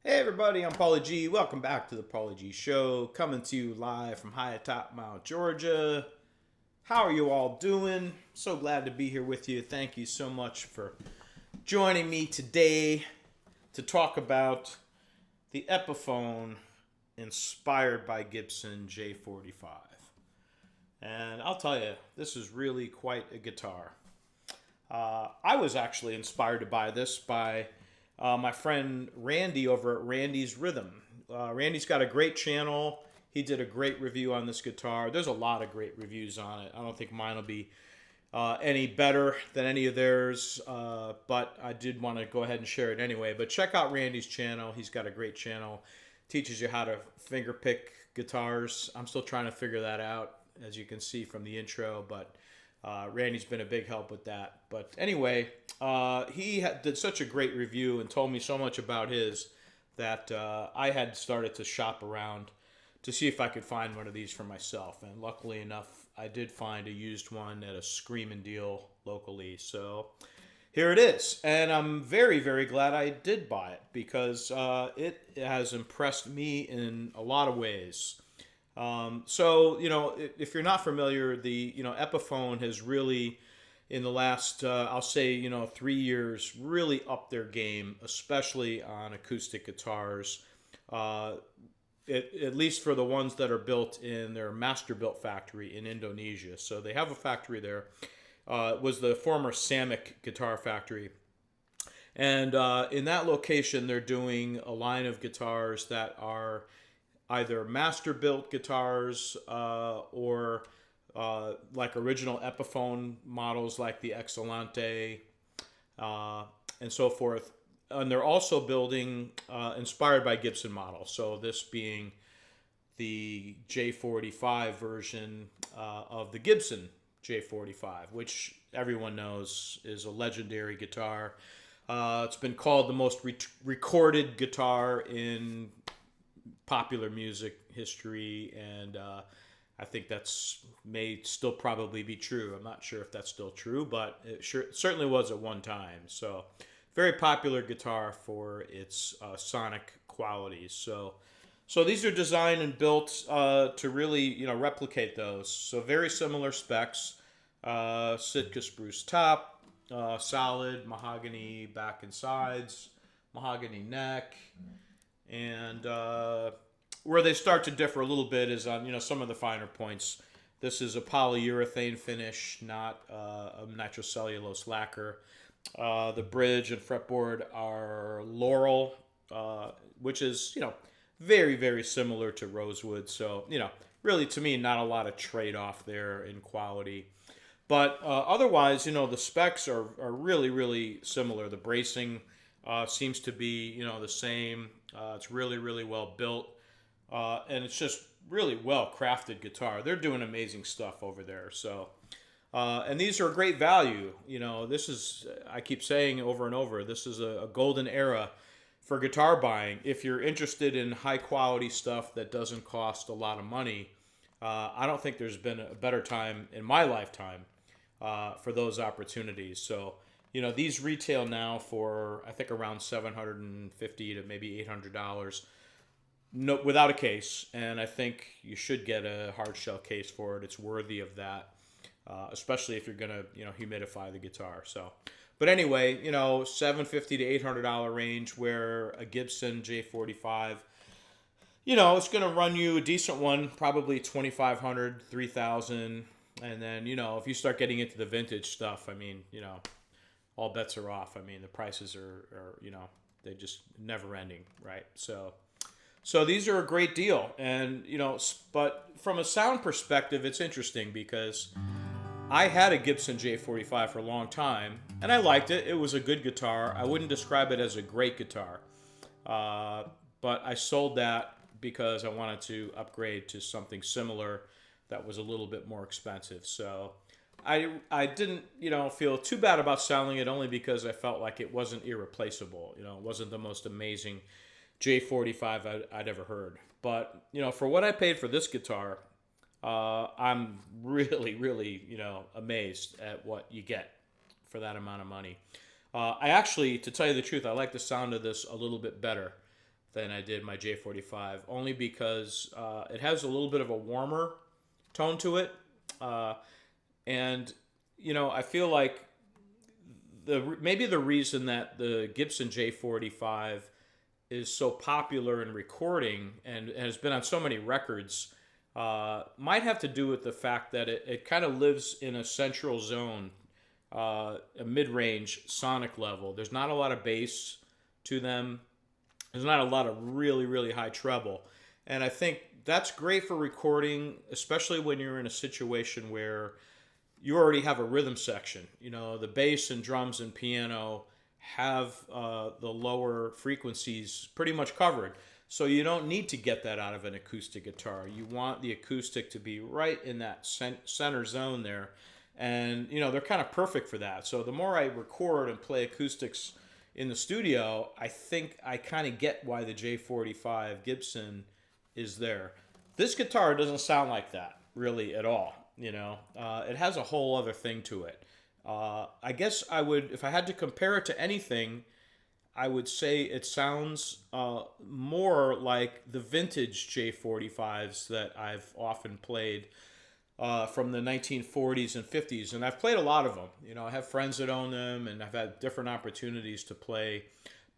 Hey everybody, I'm Paulie G. Welcome back to the Paulie G Show, coming to you live from high atop Mount Georgia. How are you all doing? So glad to be here with you. Thank you so much for joining me today to talk about the Epiphone inspired by Gibson J45. And I'll tell you, this is really quite a guitar. I was actually inspired to buy this by my friend Randy over at Randy's Rhythm. Randy's got a great channel. He did a great review on this guitar. There's a lot of great reviews on it. I don't think mine will be any better than any of theirs, but I did want to go ahead and share it anyway. But check out Randy's channel. He's got a great channel. Teaches you how to finger pick guitars. I'm still trying to figure that out, as you can see from the intro, but Randy's been a big help with that. But anyway, he did such a great review and told me so much about his that I had started to shop around to see if I could find one of these for myself. And luckily enough, I did find a used one at a screaming deal locally. So here it is. And I'm very, very glad I did buy it because it has impressed me in a lot of ways. So, if you're not familiar, the, Epiphone has really, in the last, I'll say, 3 years, really upped their game, especially on acoustic guitars, at least for the ones that are built in their master-built factory in Indonesia. So they have a factory there. It was the former Samick guitar factory. And in that location, they're doing a line of guitars that are either master-built guitars or like original Epiphone models like the Excellente and so forth. And they're also building inspired by Gibson models. So this being the J45 version of the Gibson J45, which everyone knows is a legendary guitar. It's been called the most recorded guitar in popular music history, and I think that's may still probably be true. I'm not sure if that's still true, but it certainly was at one time. So very popular guitar for its sonic qualities. So these are designed and built to really, replicate those. So very similar specs. Sitka spruce top, solid mahogany back and sides, mahogany neck, and where they start to differ a little bit is on some of the finer points. This is a polyurethane finish, not a nitrocellulose lacquer. The bridge and fretboard are laurel, which is very, very similar to rosewood. So really to me not a lot of trade-off there in quality. But otherwise, the specs are really, really similar. The bracing seems to be, the same. It's really, really well built. And it's just really well crafted guitar. They're doing amazing stuff over there. So, and these are a great value. This is, I keep saying over and over, this is a golden era for guitar buying. If you're interested in high quality stuff that doesn't cost a lot of money, I don't think there's been a better time in my lifetime for those opportunities. So, these retail now for, I think, around $750 to maybe $800, no, without a case. And I think you should get a hard shell case for it. It's worthy of that, especially if you're gonna, humidify the guitar. So, but anyway, $750 to $800 range, where a Gibson J45, it's gonna run you a decent one, probably $2,500, $3,000. And then, if you start getting into the vintage stuff, I mean, all bets are off. I mean, the prices are they just never ending, right? So these are a great deal. And, but from a sound perspective, it's interesting because I had a Gibson J45 for a long time and I liked it. It was a good guitar. I wouldn't describe it as a great guitar. But I sold that because I wanted to upgrade to something similar that was a little bit more expensive. So I didn't, feel too bad about selling it, only because I felt like it wasn't irreplaceable. It wasn't the most amazing J45 I'd ever heard. But, for what I paid for this guitar, I'm really, really, amazed at what you get for that amount of money. I actually, to tell you the truth, I like the sound of this a little bit better than I did my J45, only because it has a little bit of a warmer tone to it. And, I feel like maybe the reason that the Gibson J45 is so popular in recording and has been on so many records might have to do with the fact that it kind of lives in a central zone, a mid-range sonic level. There's not a lot of bass to them. There's not a lot of really, really high treble. And I think that's great for recording, especially when you're in a situation where you already have a rhythm section. The bass and drums and piano have the lower frequencies pretty much covered. So you don't need to get that out of an acoustic guitar. You want the acoustic to be right in that center zone there. And, they're kind of perfect for that. So the more I record and play acoustics in the studio, I think I kind of get why the J45 Gibson is there. This guitar doesn't sound like that really at all. It has a whole other thing to it. I guess I would, if I had to compare it to anything, I would say it sounds more like the vintage J45s that I've often played from the 1940s and 50s. And I've played a lot of them. I have friends that own them, and I've had different opportunities to play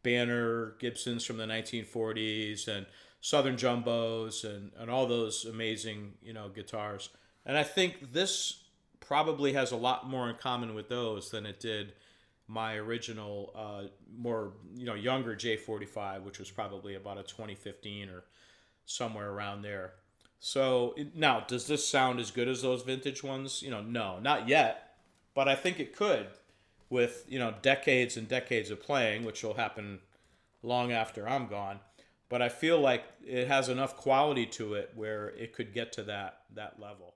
Banner Gibsons from the 1940s and Southern Jumbos and all those amazing, guitars. And I think this probably has a lot more in common with those than it did my original, more, younger J45, which was probably about a 2015 or somewhere around there. So now, does this sound as good as those vintage ones? No, not yet. But I think it could with, decades and decades of playing, which will happen long after I'm gone. But I feel like it has enough quality to it where it could get to that level.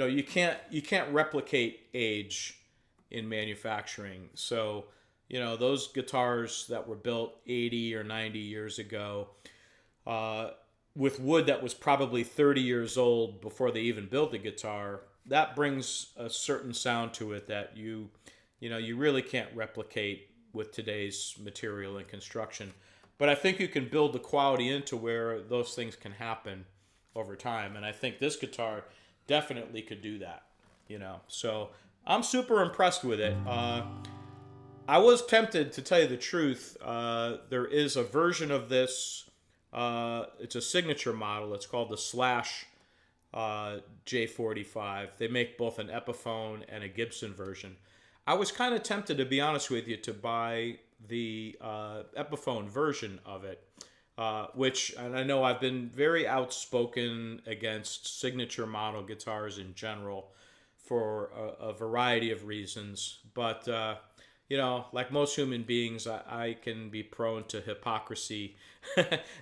you can't replicate age in manufacturing. So, those guitars that were built 80 or 90 years ago, uh, with wood that was probably 30 years old before they even built the guitar, that brings a certain sound to it that you really can't replicate with today's material and construction. But I think you can build the quality into where those things can happen over time. And I think this guitar definitely could do that. So I'm super impressed with it. I was tempted, to tell you the truth. There is a version of this. It's a signature model. It's called the Slash J45. They make both an Epiphone and a Gibson version. I was kind of tempted, to be honest with you, to buy the Epiphone version of it, which, and I know I've been very outspoken against signature model guitars in general for a variety of reasons, but like most human beings, I can be prone to hypocrisy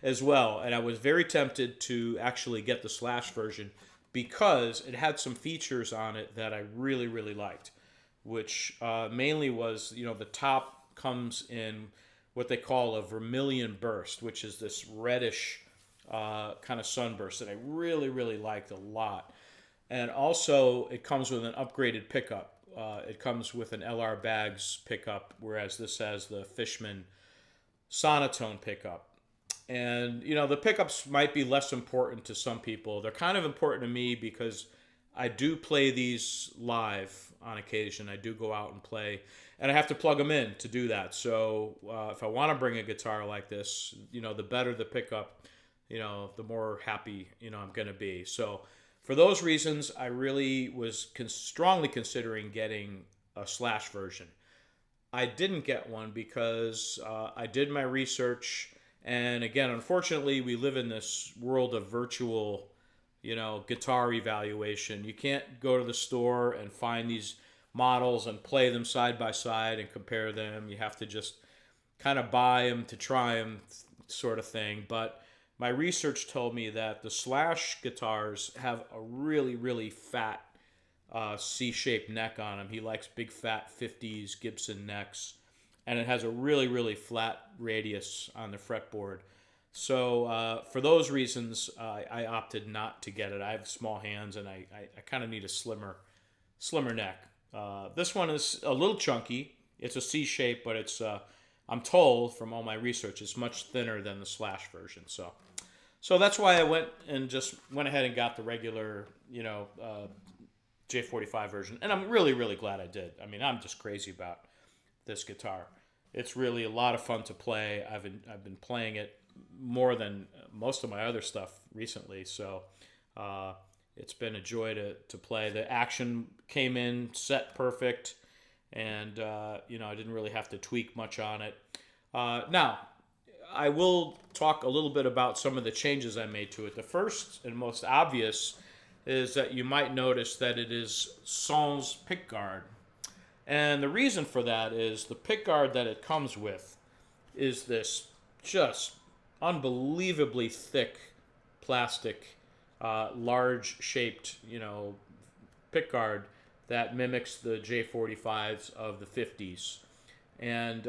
as well. And I was very tempted to actually get the Slash version because it had some features on it that I really, really liked, which mainly was, the top comes in what they call a vermilion burst, which is this reddish kind of sunburst that I really, really liked a lot. And also, it comes with an upgraded pickup. It comes with an LR Baggs pickup, whereas this has the Fishman Sonotone pickup. And, the pickups might be less important to some people. They're kind of important to me because I do play these live on occasion. I do go out and play, and I have to plug them in to do that. So if I want to bring a guitar like this, the better the pickup, the more happy, I'm going to be. So for those reasons, I really was strongly considering getting a Slash version. I didn't get one because I did my research, and again, unfortunately, we live in this world of virtual, guitar evaluation. You can't go to the store and find these models and play them side by side and compare them. You have to just kind of buy them to try them, sort of thing. But my research told me that the Slash guitars have a really, really fat C-shaped neck on them. He likes big, fat 50s Gibson necks. And it has a really, really flat radius on the fretboard. So for those reasons, I opted not to get it. I have small hands, and I kind of need a slimmer neck. This one is a little chunky. It's a C shape, but it's I'm told from all my research it's much thinner than the Slash version. So that's why I went ahead and got the regular J45 version, and I'm really, really glad I did. I mean, I'm just crazy about this guitar. It's really a lot of fun to play. I've been playing it more than most of my other stuff recently, so it's been a joy to play. The action came in set perfect, and I didn't really have to tweak much on it. Now, I will talk a little bit about some of the changes I made to it. The first and most obvious is that you might notice that it is sans pickguard. And the reason for that is the pickguard that it comes with is this just unbelievably thick plastic, large shaped, pickguard that mimics the J45s of the 50s. And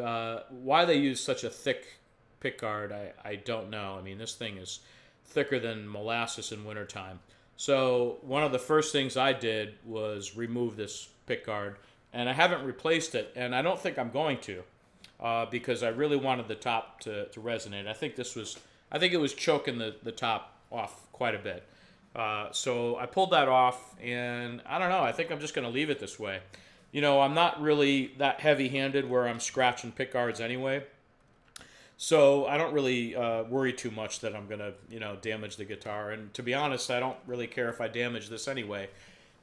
why they use such a thick pickguard, I don't know. I mean, this thing is thicker than molasses in wintertime. So one of the first things I did was remove this pickguard, and I haven't replaced it, and I don't think I'm going to, because I really wanted the top to resonate. I think it was choking the top off quite a bit. So I pulled that off, and I don't know, I think I'm just going to leave it this way. I'm not really that heavy-handed where I'm scratching pickguards anyway. So I don't really worry too much that I'm going to, damage the guitar. And to be honest, I don't really care if I damage this anyway.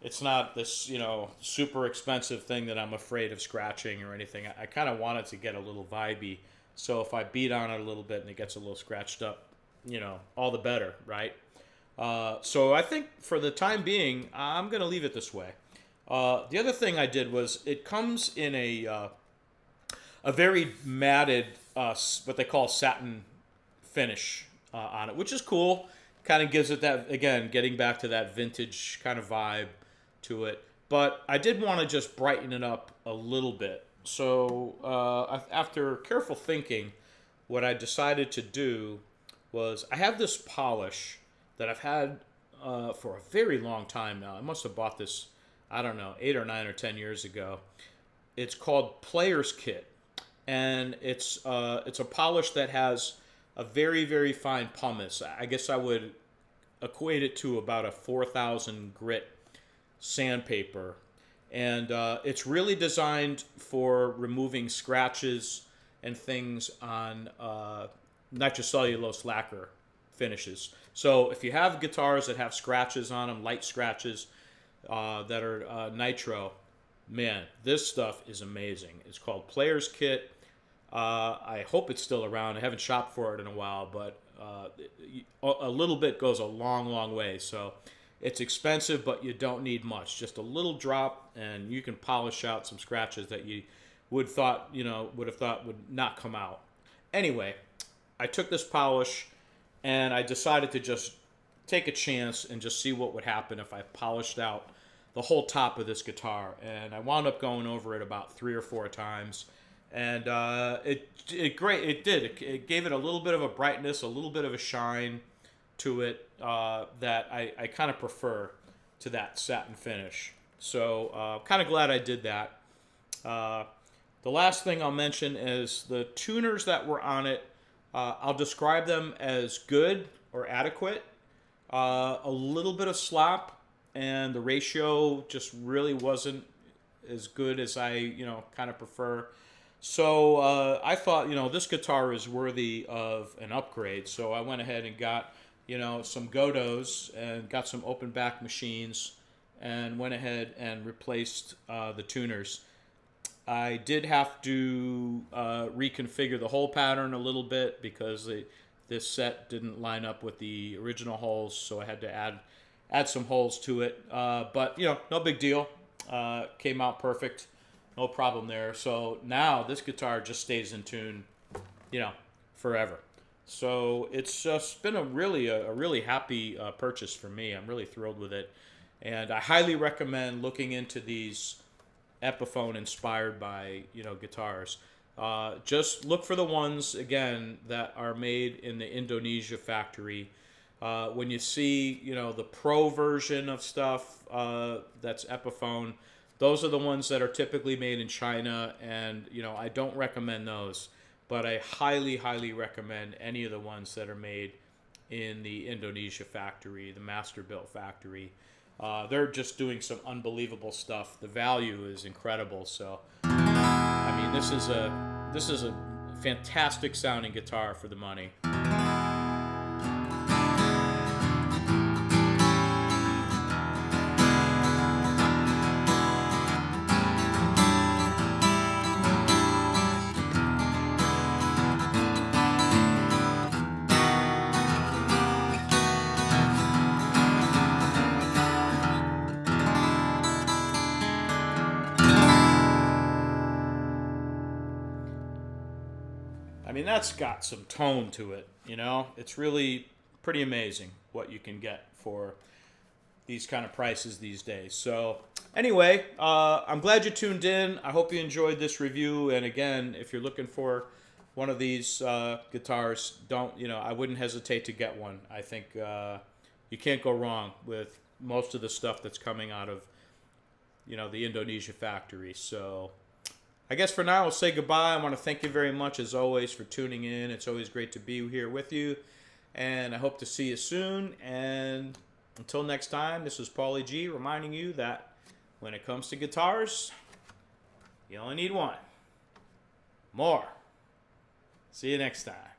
It's not this, super expensive thing that I'm afraid of scratching or anything. I kind of want it to get a little vibey. So if I beat on it a little bit and it gets a little scratched up, all the better, right? So I think for the time being, I'm going to leave it this way. The other thing I did was it comes in a very matted, what they call satin finish on it, which is cool. Kind of gives it that, again, getting back to that vintage kind of vibe. to it. But I did want to just brighten it up a little bit. So after careful thinking, what I decided to do was I have this polish that I've had for a very long time now. I must have bought this, I don't know, 8 or 9 or 10 years ago. It's called Player's Kit, and it's a polish that has a very, very fine pumice. I guess I would equate it to about a 4,000 grit sandpaper, and it's really designed for removing scratches and things on nitrocellulose lacquer finishes. So if you have guitars that have scratches on them, light scratches that are nitro, man, this stuff is amazing. It's called Player's Kit. I hope it's still around. I haven't shopped for it in a while, but a little bit goes a long, long way. So it's expensive, but you don't need much. Just a little drop, and you can polish out some scratches that you would have thought would not come out. Anyway, I took this polish, and I decided to just take a chance and just see what would happen if I polished out the whole top of this guitar. And I wound up going over it about 3 or 4 times, and it gave it a little bit of a brightness, a little bit of a shine to it that I kind of prefer to that satin finish. So kind of glad I did that. The last thing I'll mention is the tuners that were on it. I'll describe them as good or adequate. A little bit of slop, and the ratio just really wasn't as good as I kind of prefer. So I thought this guitar is worthy of an upgrade. So I went ahead and got some Godos and got some open back machines, and went ahead and replaced the tuners. I did have to reconfigure the hole pattern a little bit because this set didn't line up with the original holes, so I had to add some holes to it. But no big deal. Came out perfect, no problem there. So now this guitar just stays in tune, forever. So it's just been a really happy purchase for me. I'm really thrilled with it, and I highly recommend looking into these Epiphone inspired by guitars. Just look for the ones again that are made in the Indonesia factory. When you see the pro version of stuff that's Epiphone, those are the ones that are typically made in China, and I don't recommend those, but I highly recommend any of the ones that are made in the Indonesia factory, the master built factory. They're just doing some unbelievable stuff. The value is incredible. So, I mean, this is a fantastic sounding guitar for the money. I mean, that's got some tone to it, It's really pretty amazing what you can get for these kind of prices these days. So, anyway, I'm glad you tuned in. I hope you enjoyed this review. And again, if you're looking for one of these guitars, I wouldn't hesitate to get one. I think you can't go wrong with most of the stuff that's coming out of, the Indonesia factory. So, I guess for now, I'll say goodbye. I want to thank you very much, as always, for tuning in. It's always great to be here with you, and I hope to see you soon. And until next time, this is Paulie G reminding you that when it comes to guitars, you only need one. More. See you next time.